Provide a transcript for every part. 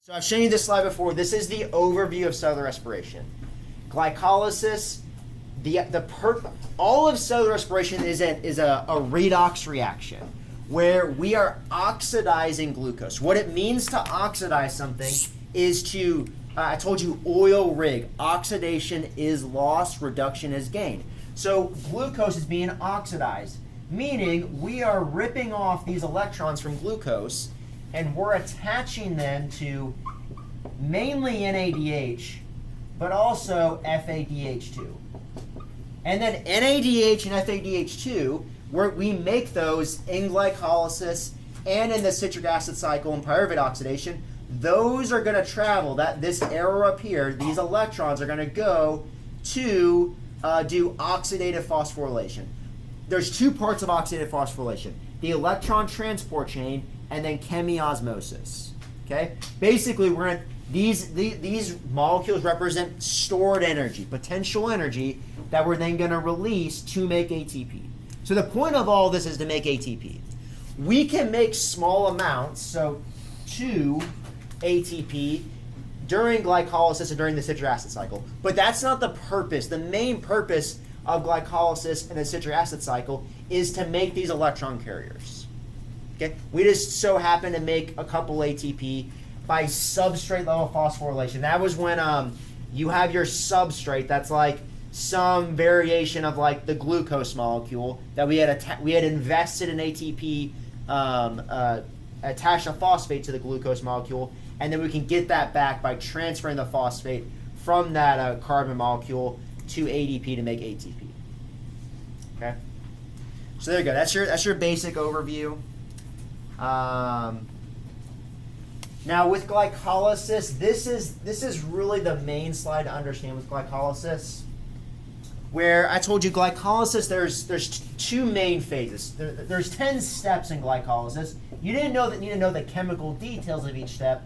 So I've shown you this slide before. This is the overview of cellular respiration. Glycolysis, all of cellular respiration is a redox reaction where we are oxidizing glucose. What it means to oxidize something is to, I told you, oil rig. Oxidation is loss, reduction is gain. So glucose is being oxidized, meaning we are ripping off these electrons from glucose and we're attaching them to mainly NADH, but also FADH2. And then NADH and FADH2, we make those in glycolysis and in the citric acid cycle and pyruvate oxidation. Those are going to travel, this arrow up here, these electrons are going to go to do oxidative phosphorylation. There's two parts of oxidative phosphorylation: the electron transport chain and then chemiosmosis. Okay? Basically, these molecules represent stored energy, potential energy that we're then going to release to make ATP. So the point of all this is to make ATP. We can make small amounts, so 2 ATP during glycolysis and during the citric acid cycle, but that's not the purpose. The main purpose of glycolysis and the citric acid cycle is to make these electron carriers. Okay? We just so happen to make a couple ATP by substrate level phosphorylation. That was when you have your substrate that's like some variation of like the glucose molecule that we had invested in ATP, attached a phosphate to the glucose molecule, and then we can get that back by transferring the phosphate from that carbon molecule to ADP to make ATP. Okay, so there you go. That's your basic overview. Now with glycolysis, this is really the main slide to understand with glycolysis. Where I told you glycolysis, there's two main phases. There's 10 steps in glycolysis. You didn't need to know the chemical details of each step,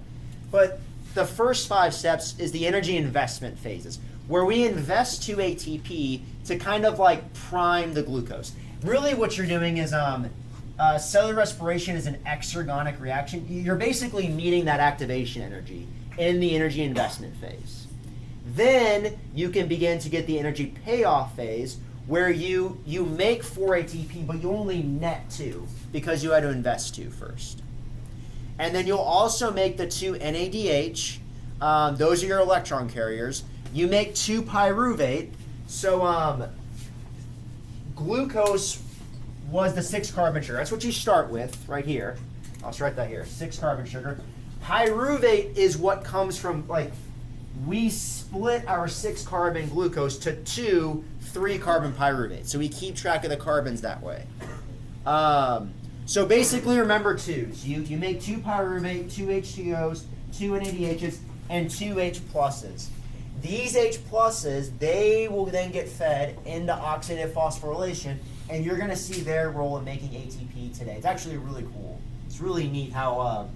but the first 5 steps is the energy investment phases, where we invest 2 ATP to kind of like prime the glucose. Really what you're doing is cellular respiration is an exergonic reaction. You're basically meeting that activation energy in the energy investment phase. Then you can begin to get the energy payoff phase where you make 4 ATP, but you only net 2 because you had to invest 2 first. And then you'll also make the 2 NADH. Those are your electron carriers. You make 2 pyruvate. So glucose was the 6 carbon sugar. That's what you start with right here. I'll write that here, 6 carbon sugar. Pyruvate is what comes from, like, we split our 6 carbon glucose to 2 3 carbon pyruvate. So we keep track of the carbons that way. So basically remember 2s. You make 2 pyruvate, 2 H2Os, 2 NADHs, and 2 H pluses. These H pluses, they will then get fed into oxidative phosphorylation, and you're going to see their role in making ATP today. It's actually really cool. It's really neat how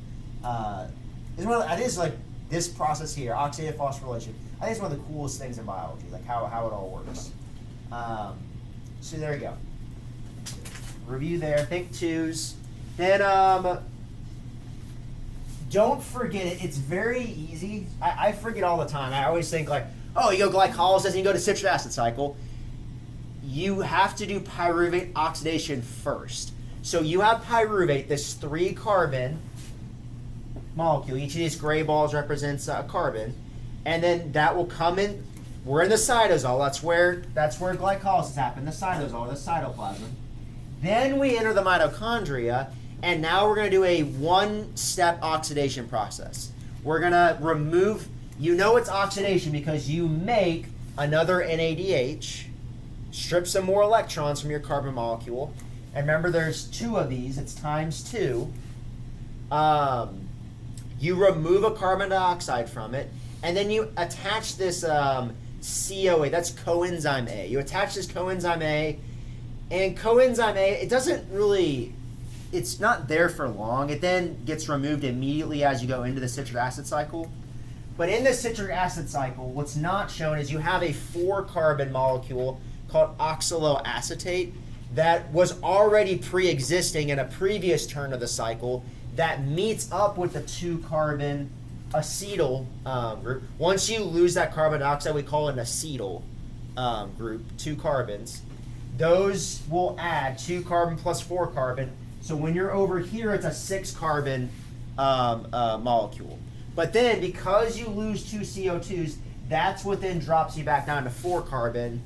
I think it's like this process here, oxidative phosphorylation. I think it's one of the coolest things in biology, like how it all works. So there you go. Review there. Think 2s. Then don't forget it. It's very easy. I forget all the time. I always think like, oh, you go glycolysis and you go to citric acid cycle. You have to do pyruvate oxidation first. So you have pyruvate, this 3 carbon molecule. Each of these gray balls represents a carbon, and then that will come in. We're in the cytosol. That's where glycolysis happens. The cytosol, the cytoplasm. Then we enter the mitochondria, and now we're going to do a 1-step oxidation process. We're going to remove. It's oxidation because you make another NADH, strip some more electrons from your carbon molecule, and remember there's 2 of these. It's times 2. You remove a carbon dioxide from it, and then you attach this CoA, that's coenzyme A. You attach this coenzyme A, and coenzyme A, it's not there for long. It then gets removed immediately as you go into the citric acid cycle. But in the citric acid cycle, what's not shown is you have a 4-carbon molecule called oxaloacetate that was already pre-existing in a previous turn of the cycle that meets up with the 2-carbon acetyl group. Once you lose that carbon dioxide, we call it an acetyl group, 2 carbons. Those will add 2 carbon plus 4 carbon. So when you're over here, it's a 6 carbon molecule. But then because you lose 2 CO2s, that's what then drops you back down to 4 carbon.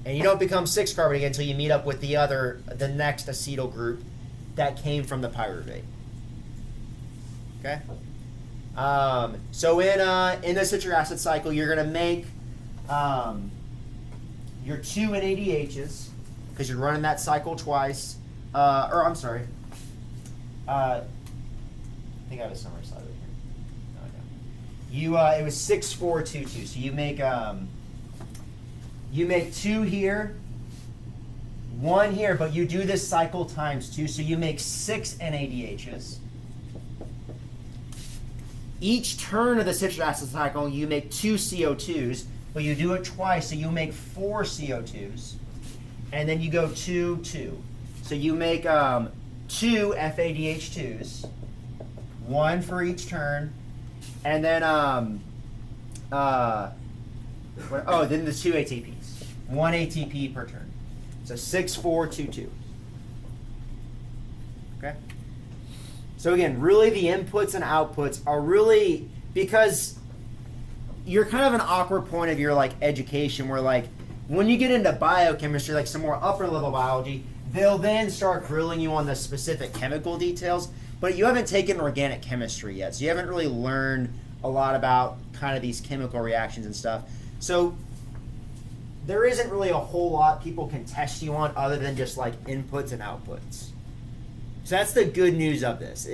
And you don't become 6 carbon again until you meet up with the next acetyl group that came from the pyruvate. Okay? So in the citric acid cycle, you're going to make your 2 NADHs, because you're running that cycle twice. I think I have a summary slide over here. No, I don't. It was 6, 4, 2, 2. So you make 2 here, 1 here, but you do this cycle times 2, so you make 6 NADHs. Each turn of the citric acid cycle, you make 2 CO2s, but you do it twice, so you make 4 CO2s. And then you go 2, 2. So you make 2 FADH2s, 1 for each turn, and then then the 2 ATPs, 1 ATP per turn. So 6, 4, 2, 2. Okay. So again, really the inputs and outputs are really, because you're kind of an awkward point of your like education where like when you get into biochemistry, like some more upper level biology, they'll then start grilling you on the specific chemical details, but you haven't taken organic chemistry yet, so you haven't really learned a lot about kind of these chemical reactions and stuff. So there isn't really a whole lot people can test you on other than just like inputs and outputs. So that's the good news of this.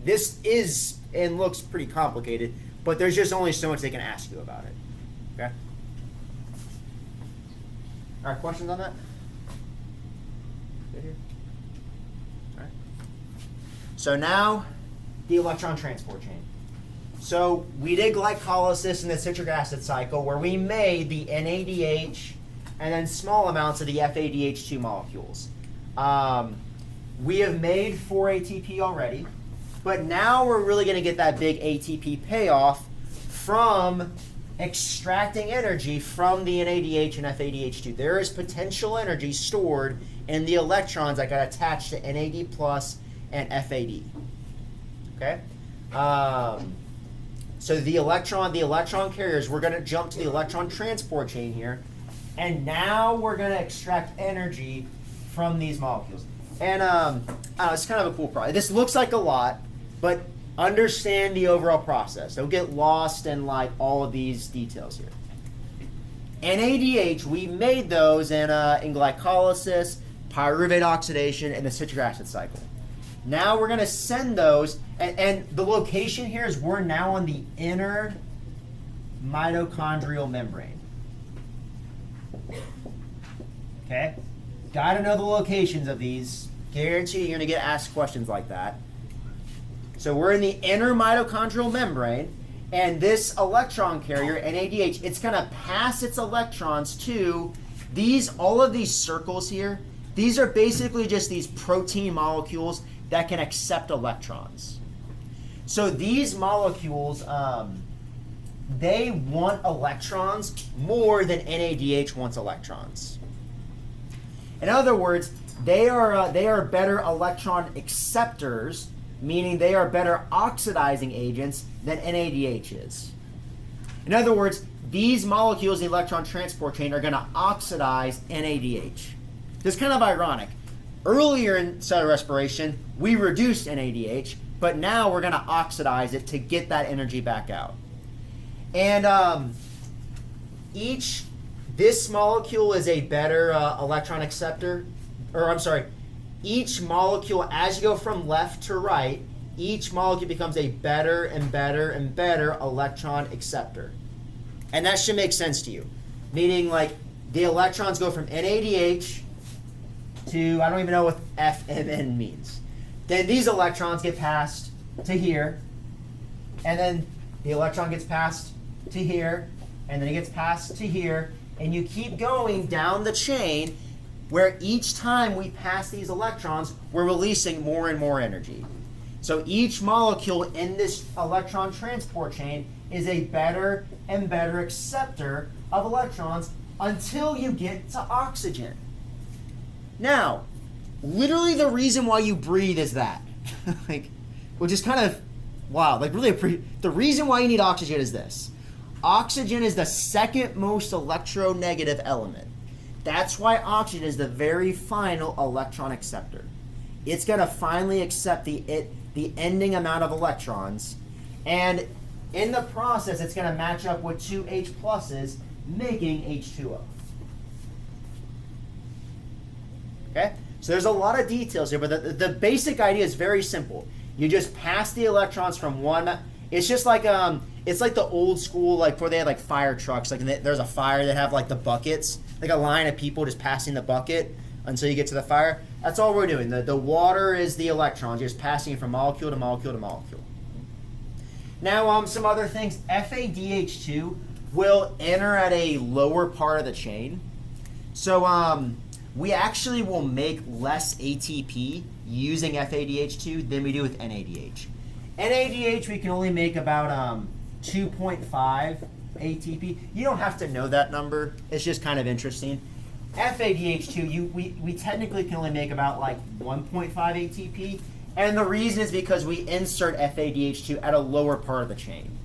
This is and looks pretty complicated, but there's just only so much they can ask you about it. Okay? All right, questions on that? Good here? All right. So now, the electron transport chain. So we did glycolysis in the citric acid cycle where we made the NADH and then small amounts of the FADH2 molecules. We have made 4 ATP already, but now we're really going to get that big ATP payoff from extracting energy from the NADH and FADH2. There is potential energy stored in the electrons that got attached to NAD plus and FAD. Okay? So the electron carriers, we're going to jump to the electron transport chain here, and now we're going to extract energy from these molecules. And I don't know, it's kind of a cool process. This looks like a lot, but understand the overall process. Don't get lost in like all of these details here. NADH, we made those in glycolysis, pyruvate oxidation, and the citric acid cycle. Now we're going to send those, and the location here is we're now on the inner mitochondrial membrane. Okay? Got to know the locations of these. Guarantee you're going to get asked questions like that. So we're in the inner mitochondrial membrane, and this electron carrier, NADH, it's going to pass its electrons to all of these circles here. These are basically just these protein molecules that can accept electrons. So these molecules, they want electrons more than NADH wants electrons. In other words, they are better electron acceptors, meaning they are better oxidizing agents than NADH is. In other words, these molecules in the electron transport chain are going to oxidize NADH. This is kind of ironic. Earlier in cellular respiration, we reduced NADH, but now we're going to oxidize it to get that energy back out. And this molecule is a better electron acceptor, each molecule, as you go from left to right, each molecule becomes a better and better and better electron acceptor. And that should make sense to you. Meaning, like, the electrons go from NADH to, I don't even know what FMN means. Then these electrons get passed to here, and then the electron gets passed to here, and then it gets passed to here, and you keep going down the chain where each time we pass these electrons, we're releasing more and more energy. So each molecule in this electron transport chain is a better and better acceptor of electrons until you get to oxygen. Now, literally the reason why you breathe is that. Which is kind of wild. The reason why you need oxygen is this. Oxygen is the second most electronegative element. That's why oxygen is the very final electron acceptor. It's going to finally accept the ending amount of electrons, and in the process, it's going to match up with two H pluses, making H2O. Okay? So there's a lot of details here, but the basic idea is very simple. You just pass the electrons from one. It's just like it's like the old school, like before they had like fire trucks. Like there's a fire that have like the buckets, like a line of people just passing the bucket until you get to the fire. That's all we're doing. The water is the electrons. You're just passing it from molecule to molecule to molecule. Now, some other things. FADH2 will enter at a lower part of the chain. So we actually will make less ATP using FADH2 than we do with NADH. NADH we can only make about 2.5 ATP. You don't have to know that number. It's just kind of interesting. FADH2, we technically can only make about like 1.5 ATP. And the reason is because we insert FADH2 at a lower part of the chain.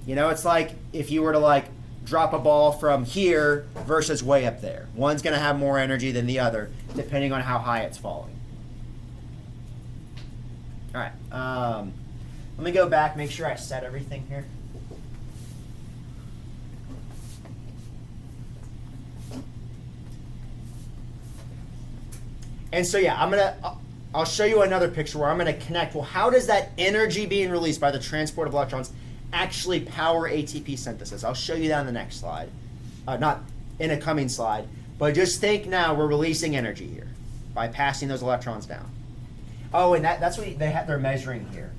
You know, it's like if you were to like drop a ball from here versus way up there. One's going to have more energy than the other, depending on how high it's falling. All right. Let me go back, make sure I set everything here. And so, yeah, I'll show you another picture where I'm going to connect. Well, how does that energy being released by the transport of electrons actually power ATP synthesis? I'll show you that in the next slide. Not in a coming slide, but just think now we're releasing energy here by passing those electrons down. Oh, and that's what they're measuring here.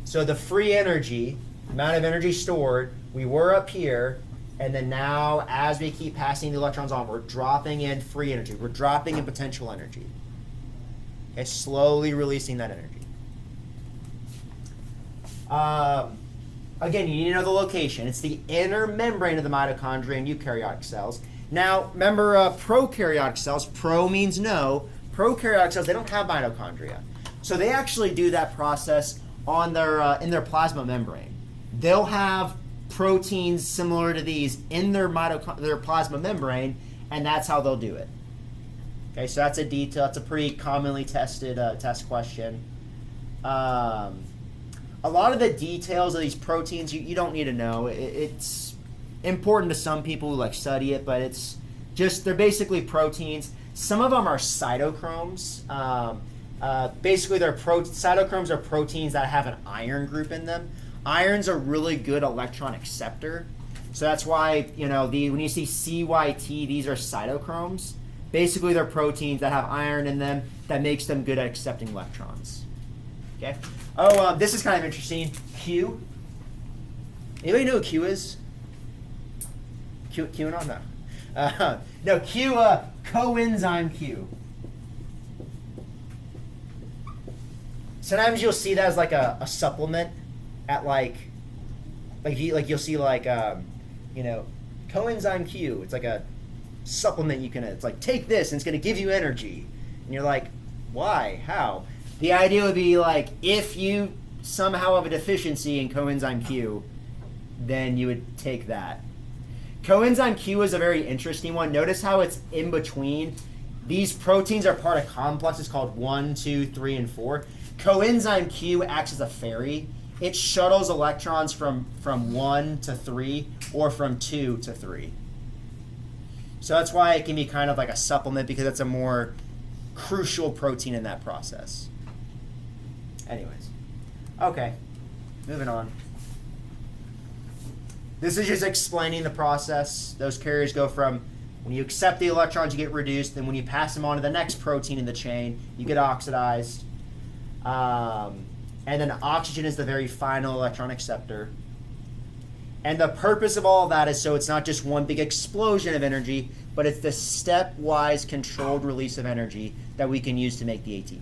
So the free energy, amount of energy stored, we were up here, and then now as we keep passing the electrons on, we're dropping in free energy. We're dropping in potential energy. Okay, slowly releasing that energy. Again, you need to know the location. It's the inner membrane of the mitochondria in eukaryotic cells. Now, remember prokaryotic cells, pro means no. Prokaryotic cells, they don't have mitochondria. So they actually do that process on their in their plasma membrane. They'll have proteins similar to these in their plasma membrane, and that's how they'll do it. Okay, so that's a detail. It's a pretty commonly tested test question. A lot of the details of these proteins you don't need to know. It's important to some people who like study it, but it's just they're basically proteins. Some of them are cytochromes. Basically, cytochromes are proteins that have an iron group in them. Iron's a really good electron acceptor, so that's why when you see CYT, these are cytochromes. Basically, they're proteins that have iron in them that makes them good at accepting electrons. Okay. Oh, this is kind of interesting. Q. Anybody know what Q is? QAnon? No. No, Q. Coenzyme Q. Sometimes you'll see that as like a supplement at you'll see coenzyme Q. It's like a supplement it's like take this and it's going to give you energy. And you're like, why? How? The idea would be like if you somehow have a deficiency in coenzyme Q, then you would take that. Coenzyme Q is a very interesting one. Notice how it's in between. These proteins are part of complexes called 1, 2, 3, and 4. Coenzyme Q acts as a ferry. It shuttles electrons from 1 to 3 or from 2 to 3. So that's why it can be kind of like a supplement, because it's a more crucial protein in that process. Anyways. Okay. Moving on. This is just explaining the process. Those carriers go from when you accept the electrons, you get reduced. Then when you pass them on to the next protein in the chain, you get oxidized. And then oxygen is the very final electron acceptor. And the purpose of all of that is so it's not just one big explosion of energy, but it's the stepwise controlled release of energy that we can use to make the ATP.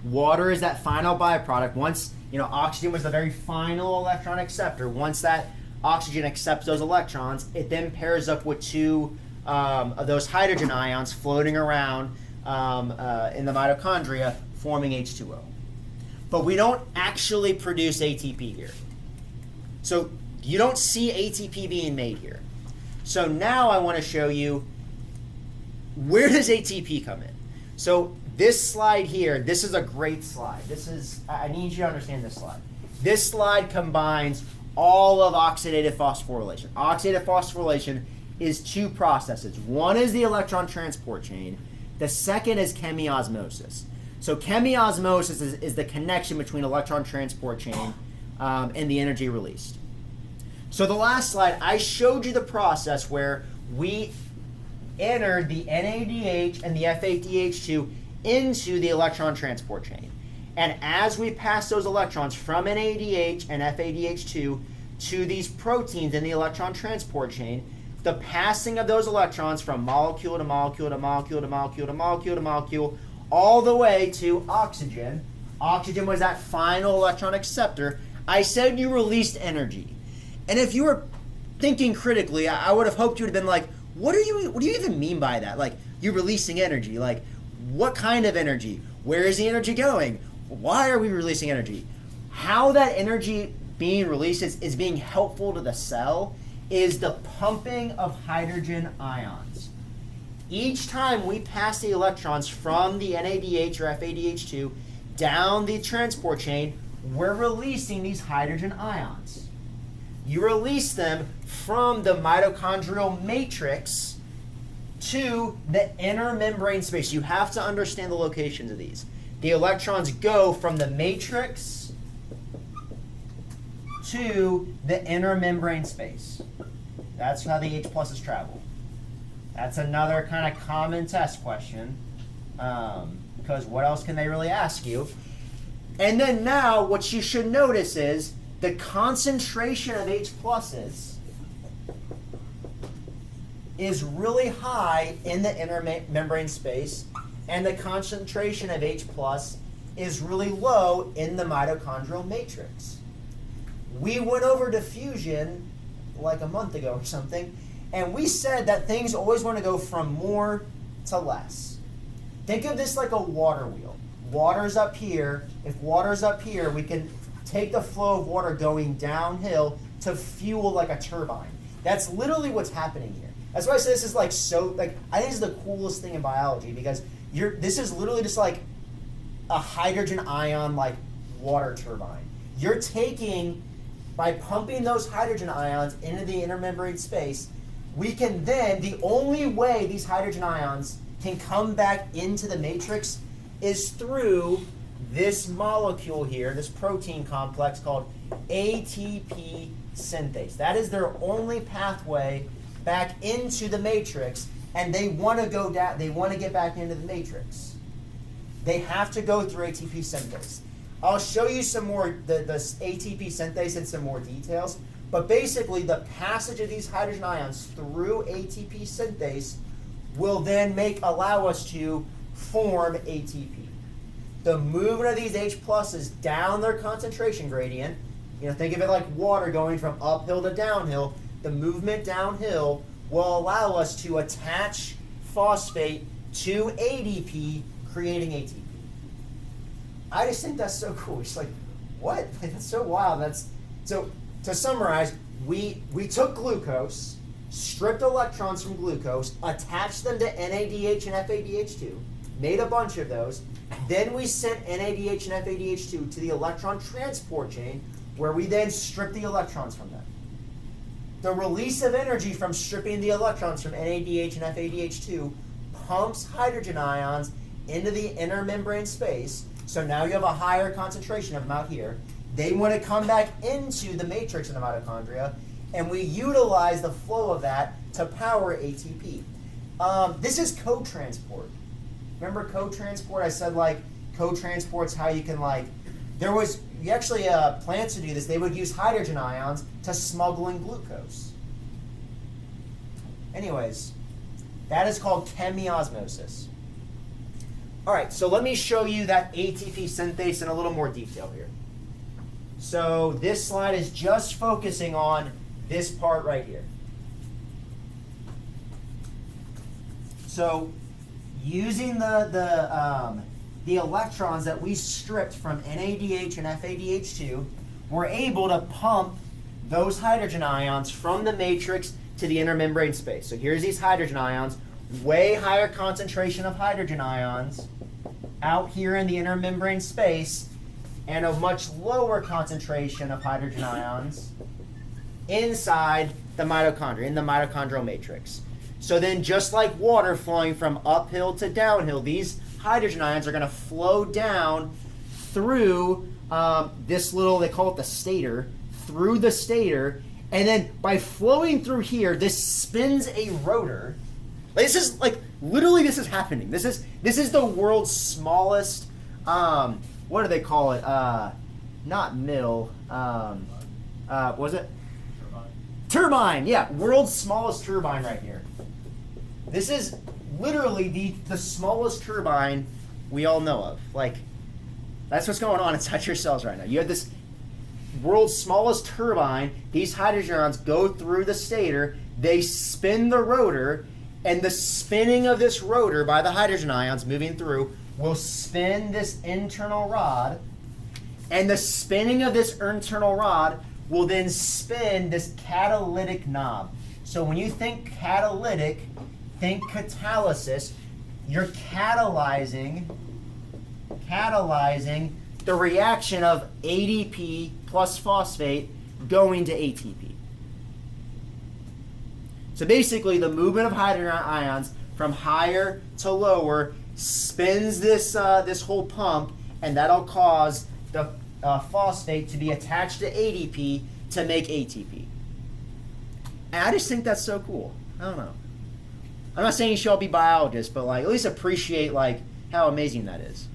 Water is that final byproduct. Once, oxygen was the very final electron acceptor. Once that oxygen accepts those electrons, it then pairs up with two of those hydrogen ions floating around in the mitochondria, forming H2O. But we don't actually produce ATP here. So you don't see ATP being made here. So now I want to show you, where does ATP come in? So this slide here, this is a great slide. I need you to understand this slide. This slide combines all of oxidative phosphorylation. Oxidative phosphorylation is two processes. One is the electron transport chain. The second is chemiosmosis. So chemiosmosis is the connection between electron transport chain and the energy released. So the last slide, I showed you the process where we entered the NADH and the F8DH2 into the electron transport chain. And as we pass those electrons from NADH and FADH2 to these proteins in the electron transport chain, the passing of those electrons from molecule to molecule to molecule to molecule to molecule to molecule all the way to oxygen. Oxygen was that final electron acceptor. I said you released energy. And if you were thinking critically, I would have hoped you would have been like, what do you even mean by that? Like, you're releasing energy. Like, what kind of energy? Where is the energy going? Why are we releasing energy? How that energy being released is being helpful to the cell is the pumping of hydrogen ions. Each time we pass the electrons from the NADH or FADH2 down the transport chain, we're releasing these hydrogen ions. You release them from the mitochondrial matrix to the inner membrane space. You have to understand the locations of these. The electrons go from the matrix to the inner membrane space. That's how the H pluses travel. That's another kind of common test question, because what else can they really ask you? And then now what you should notice is the concentration of H pluses is really high in the inner membrane space, and the concentration of H plus is really low in the mitochondrial matrix. We went over diffusion like a month ago or something, and we said that things always want to go from more to less. Think of this like a water wheel. Water's up here. If water's up here, we can take the flow of water going downhill to fuel like a turbine. That's literally what's happening here. That's why I say this is I think this is the coolest thing in biology, because this is literally just like a hydrogen ion like water turbine. You're taking, by pumping those hydrogen ions into the inner membrane space, we can then, the only way these hydrogen ions can come back into the matrix is through this molecule here, this protein complex called ATP synthase. That is their only pathway back into the matrix, and they want to go down. They want to get back into the matrix. They have to go through ATP synthase. I'll show you some more the ATP synthase in some more details, but basically the passage of these hydrogen ions through ATP synthase will then allow us to form ATP. The movement of these H pluses down their concentration gradient, think of it like water going from uphill to downhill. The movement downhill will allow us to attach phosphate to ADP, creating ATP. I just think that's so cool. It's like, what? That's so wild. So to summarize, we took glucose, stripped electrons from glucose, attached them to NADH and FADH2, made a bunch of those. Then we sent NADH and FADH2 to the electron transport chain, where we then stripped the electrons from them. The release of energy from stripping the electrons from NADH and FADH2 pumps hydrogen ions into the inner membrane space. So now you have a higher concentration of them out here. They want to come back into the matrix in the mitochondria, and we utilize the flow of that to power ATP. This is co-transport. Remember co-transport? I said co-transport's how you can plants to do this. They would use hydrogen ions to smuggle in glucose. Anyways, that is called chemiosmosis. All right, so let me show you that ATP synthase in a little more detail here. So this slide is just focusing on this part right here. So using the electrons that we stripped from NADH and FADH2, we're able to pump those hydrogen ions from the matrix to the inner membrane space. So here's these hydrogen ions, way higher concentration of hydrogen ions out here in the inner membrane space, and a much lower concentration of hydrogen ions inside the mitochondria, in the mitochondrial matrix. So then just like water flowing from uphill to downhill, these hydrogen ions are going to flow down through this little, they call it the stator, through the stator, and then by flowing through here, this spins a rotor. This is like, literally this is happening. This is the world's smallest, what do they call it? Not mill, what was it? Turbine, yeah, world's smallest turbine right here. This is literally the smallest turbine we all know of. Like, that's what's going on inside your cells right now. You have this world's smallest turbine. These hydrogen ions go through the stator. They spin the rotor, and the spinning of this rotor by the hydrogen ions moving through will spin this internal rod, and the spinning of this internal rod will then spin this catalytic knob. So when you think catalytic, think catalysis. You're catalyzing the reaction of ADP plus phosphate going to ATP. So basically, the movement of hydrogen ions from higher to lower spins this whole pump, and that'll cause the phosphate to be attached to ADP to make ATP. And I just think that's so cool. I don't know. I'm not saying you should all be biologists, but like at least appreciate like how amazing that is.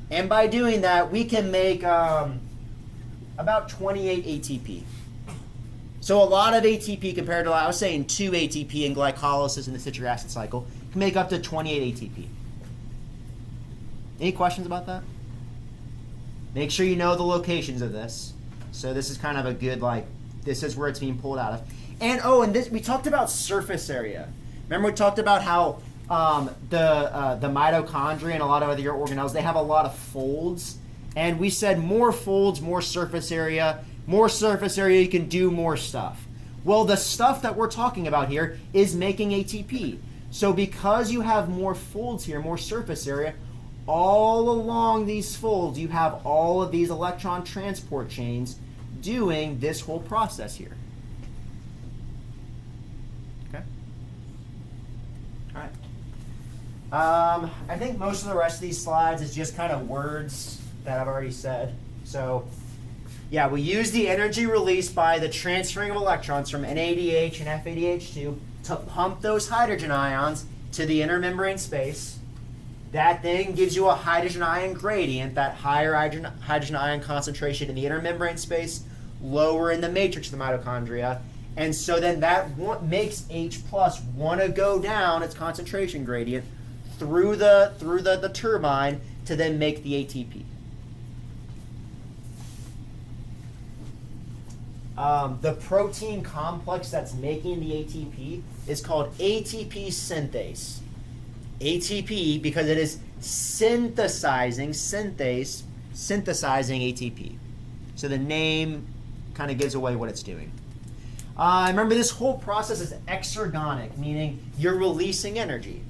And by doing that, we can make about 28 ATP. So a lot of ATP compared to, I was saying 2 ATP in glycolysis in the citric acid cycle can make up to 28 ATP. Any questions about that? Make sure you know the locations of this. So this is kind of a good, like, this is where it's being pulled out of. And and this, we talked about surface area. Remember we talked about how the mitochondria and a lot of other organelles, they have a lot of folds. And we said more folds, more surface area. More surface area, you can do more stuff. Well, the stuff that we're talking about here is making ATP. So because you have more folds here, more surface area, all along these folds, you have all of these electron transport chains doing this whole process here. Okay? All right. I think most of the rest of these slides is just kind of words that I've already said. So, yeah, we use the energy released by the transferring of electrons from NADH and FADH2 to pump those hydrogen ions to the inner membrane space. That then gives you a hydrogen ion gradient, that higher hydrogen ion concentration in the inner membrane space, lower in the matrix of the mitochondria. And so then that makes H plus want to go down its concentration gradient through the turbine to then make the ATP. The protein complex that's making the ATP is called ATP synthase. ATP because it is synthesizing ATP. So the name kind of gives away what it's doing. Remember, this whole process is exergonic, meaning you're releasing energy.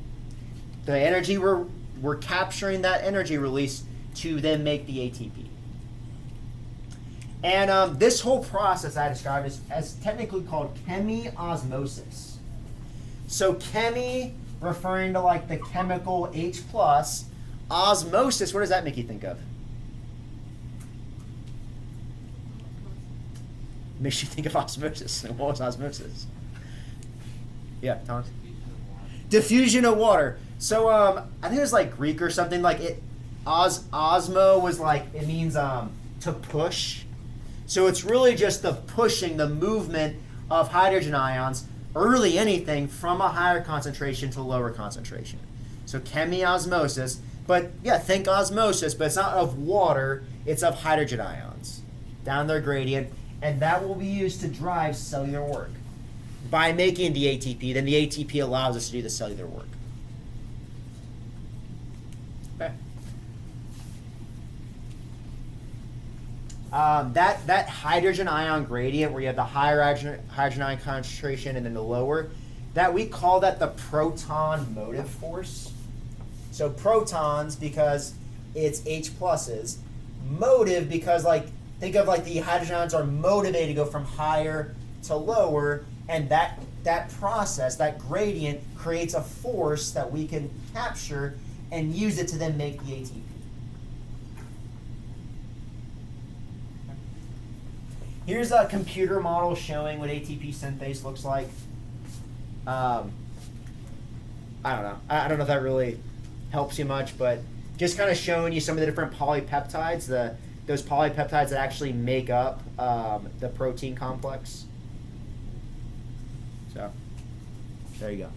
The energy, we're capturing that energy release to then make the ATP. And this whole process I described is as technically called chemiosmosis. So chemi, referring to like the chemical H plus, osmosis, what does that make you think of? Makes you think of osmosis. What was osmosis? Yeah, Thomas? Diffusion of water. So I think it was like Greek or something, like it. Osmo was like, it means to push. So it's really just the pushing, the movement of hydrogen ions, or really anything, from a higher concentration to lower concentration. So chemiosmosis. But yeah, think osmosis, but it's not of water, it's of hydrogen ions down their gradient, and that will be used to drive cellular work. By making the ATP, then the ATP allows us to do the cellular work. Okay. That hydrogen ion gradient where you have the higher hydrogen ion concentration and then the lower, that we call that the proton motive force. So protons because it's H pluses, motive because think of the hydrogen ions are motivated to go from higher to lower, and that process, that gradient creates a force that we can capture and use it to then make the ATP. Here's a computer model showing what ATP synthase looks like. I don't know. I don't know if that really helps you much, but just kind of showing you some of the different polypeptides, those polypeptides that actually make up the protein complex. So, there you go.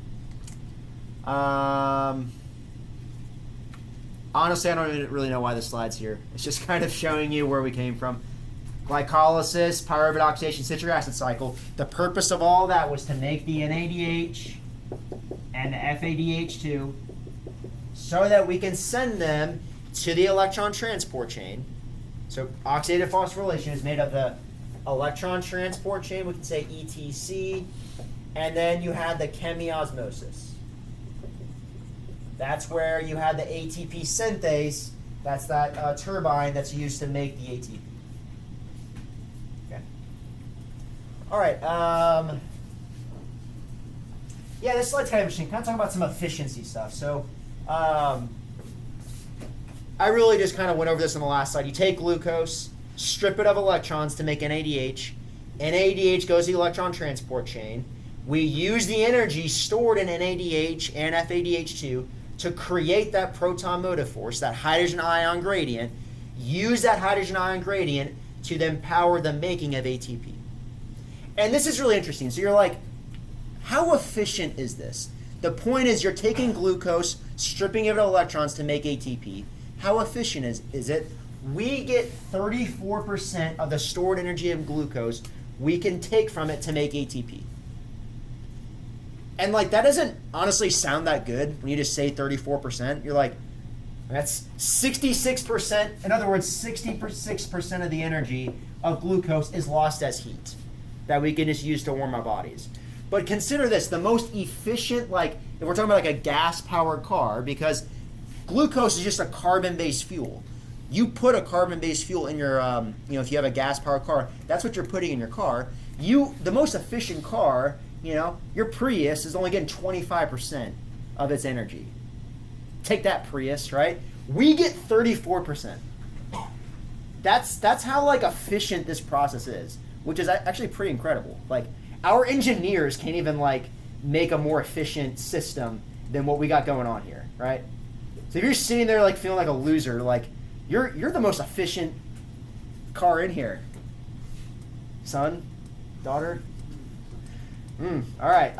Honestly, I don't really know why this slide's here. It's just kind of showing you where we came from. Glycolysis, pyruvate oxidation, citric acid cycle. The purpose of all that was to make the NADH and the FADH2 so that we can send them to the electron transport chain. So oxidative phosphorylation is made of the electron transport chain, we can say ETC, and then you had the chemiosmosis. That's where you had the ATP synthase. That's that turbine that's used to make the ATP. Okay. All right. Yeah, this slide's kind of interesting. Kind of talking about some efficiency stuff. So I really just kind of went over this in the last slide. You take glucose, strip it of electrons to make NADH. NADH goes to the electron transport chain. We use the energy stored in NADH and FADH2 to create that proton motive force, that hydrogen ion gradient, use that hydrogen ion gradient to then power the making of ATP. And this is really interesting. So you're like, how efficient is this? The point is you're taking glucose, stripping it of electrons to make ATP. How efficient is it? We get 34% of the stored energy of glucose we can take from it to make ATP. And that doesn't honestly sound that good when you just say 34%. You're like, that's 66%. In other words, 66% of the energy of glucose is lost as heat that we can just use to warm our bodies. But consider this, the most efficient, if we're talking about a gas-powered car, because glucose is just a carbon-based fuel. You put a carbon-based fuel in your, if you have a gas-powered car, that's what you're putting in your car. The most efficient car, your Prius is only getting 25% of its energy. Take that, Prius, right? We get 34%. That's how efficient this process is, which is actually pretty incredible. Our engineers can't even make a more efficient system than what we got going on here, right? So if you're sitting there feeling like a loser, you're the most efficient car in here. Son, daughter. All right.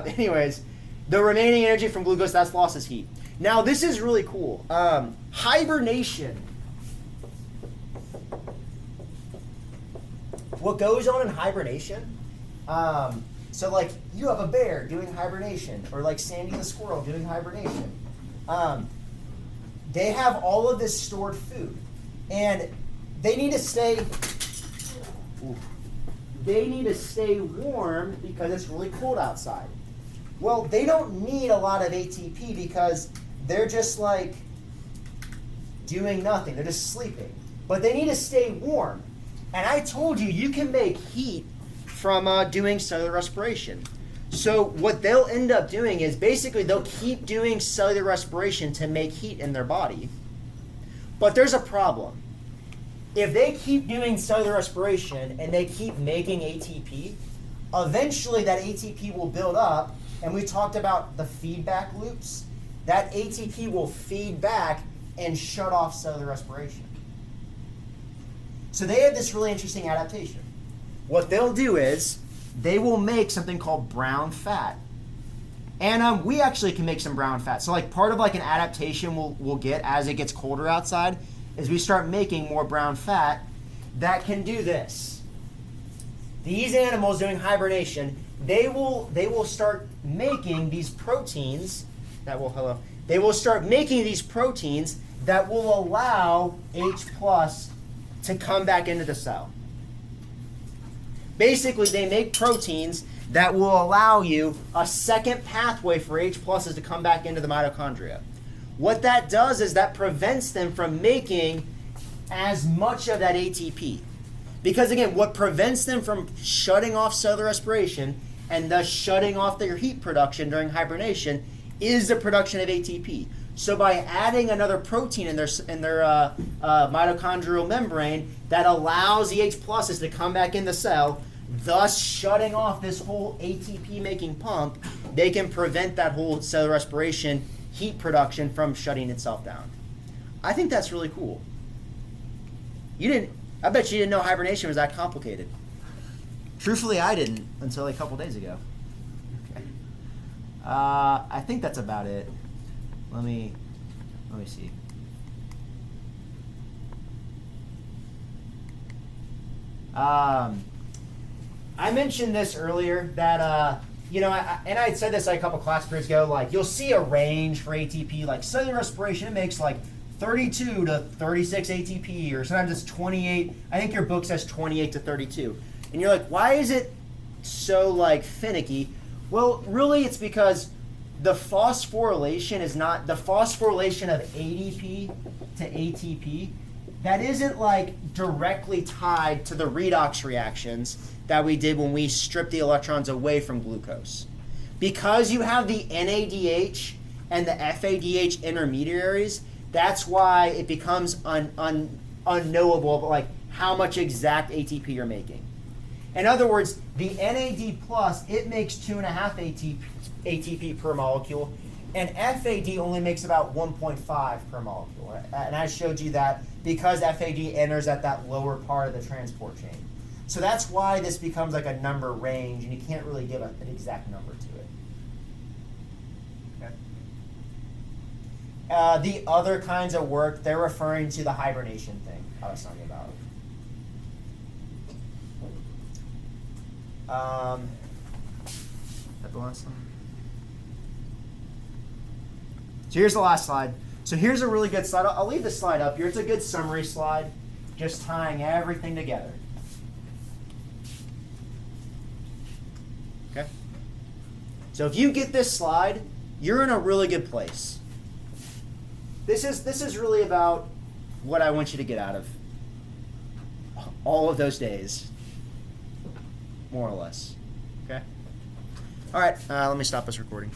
Anyways, the remaining energy from glucose, that's lost as heat. Now, this is really cool. Hibernation. What goes on in hibernation? So, you have a bear doing hibernation, or Sandy the squirrel doing hibernation. They have all of this stored food, and they need to stay. They need to stay warm because it's really cold outside. Well, they don't need a lot of ATP because they're just doing nothing. They're just sleeping. But they need to stay warm. And I told you can make heat from doing cellular respiration. So what they'll end up doing is basically they'll keep doing cellular respiration to make heat in their body. But there's a problem. If they keep doing cellular respiration and they keep making ATP, eventually that ATP will build up, and we talked about the feedback loops. That ATP will feed back and shut off cellular respiration. So they have this really interesting adaptation. What they'll do is they will make something called brown fat. And we actually can make some brown fat. So like part of like an adaptation we'll get as it gets colder outside is we start making more brown fat that can do this. These animals during hibernation, they will start making these proteins that will They will start making these proteins that will allow H+ to come back into the cell. Basically, they make proteins that will allow you a second pathway for H+ to come back into the mitochondria. What that does is that prevents them from making as much of that ATP. Because again, what prevents them from shutting off cellular respiration and thus shutting off their heat production during hibernation is the production of ATP. So by adding another protein in their mitochondrial membrane that allows the H+ to come back in the cell, thus shutting off this whole ATP making pump, they can prevent that whole cellular respiration heat production from shutting itself down. I think that's really cool. I bet you didn't know hibernation was that complicated. Truthfully, I didn't until a couple days ago. Okay. I think that's about it. Let me see. I mentioned this earlier that and I had said this like a couple class periods ago. Like you'll see a range for ATP, like cellular respiration, it makes like 32 to 36 ATP, or sometimes it's 28. I think your book says 28 to 32. And you're like, why is it so like finicky? Well, really it's because the phosphorylation is not, the phosphorylation of ADP to ATP, that isn't like directly tied to the redox reactions that we did when we stripped the electrons away from glucose. Because you have the NADH and the FADH intermediaries, that's why it becomes unknowable like how much exact ATP you're making. In other words, the NAD+, it makes 2.5 ATP per molecule, and FAD only makes about 1.5 per molecule. And I showed you that because FAD enters at that lower part of the transport chain. So that's why this becomes like a number range, and you can't really give an exact number to it. Okay. The other kinds of work, they're referring to the hibernation thing I was talking about. At the last slide. So here's the last slide. So here's a really good slide. I'll leave this slide up here. It's a good summary slide, just tying everything together. Okay. So if you get this slide, you're in a really good place. This is really about what I want you to get out of all of those days, more or less. Okay. All right. Let me stop this recording.